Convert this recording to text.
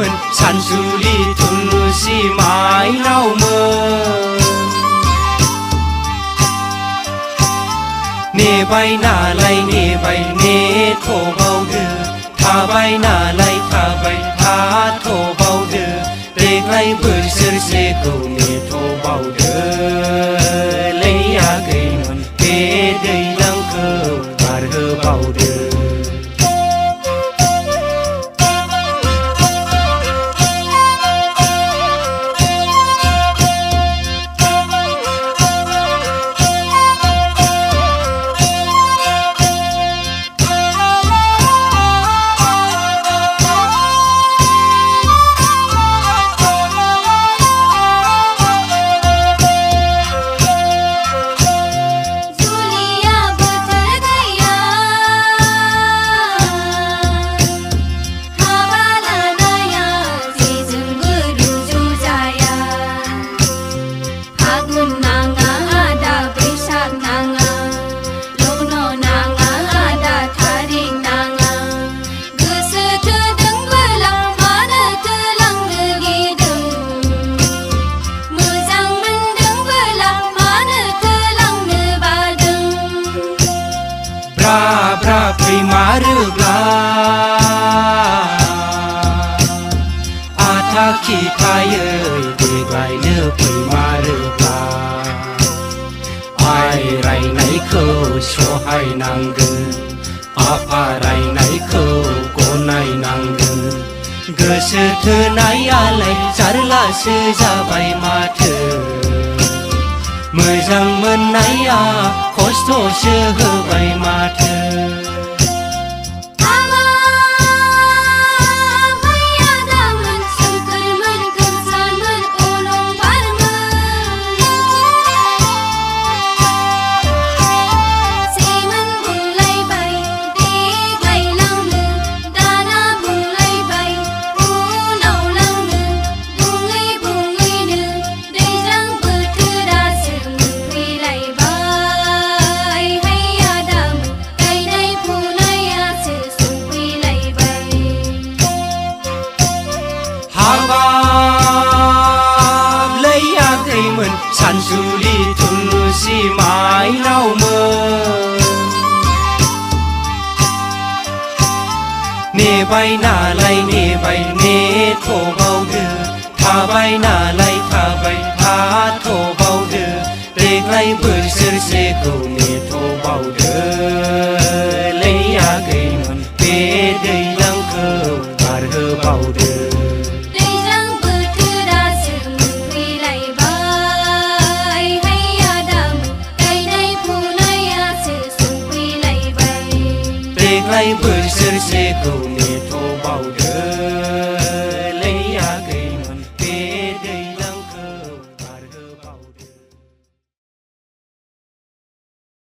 मोन सानसुलि थुलुसि माइनावमोन नेबाय नालाय नेबाय नेथ'बावदो थाबाय नालाय थाबाय थाथ'बावदो देग्लाय बोसोरसेखौ नेथ'बावदो लैयाखैमोन बे दैज्लांखौ बारहोबावदो ब्रा फैमारोब्ला आथा खिथायै देग्लायनो फैमारोब्ला आइ रायनायखौ सहायनांगोन आफा रायनायखौ गनायनांगोन गोसो थोनायालाय जारलासो जाबाय माथो मोजां मोननाया खस्थ'सो होबाय माथो लैयाखैमोन सानसुलि थुलुसि माइनावमोन नेबाय नालाय नेबाय नेथ'बावदो थाबाय नालाय थाबाय थाथ'बावदो देग्लाय बोसोरसेखौ नेथ'बावदो लैयाखैमोन बे दैज्लांखौ बारहोबावदो देग्लाय बोसोरसेखौ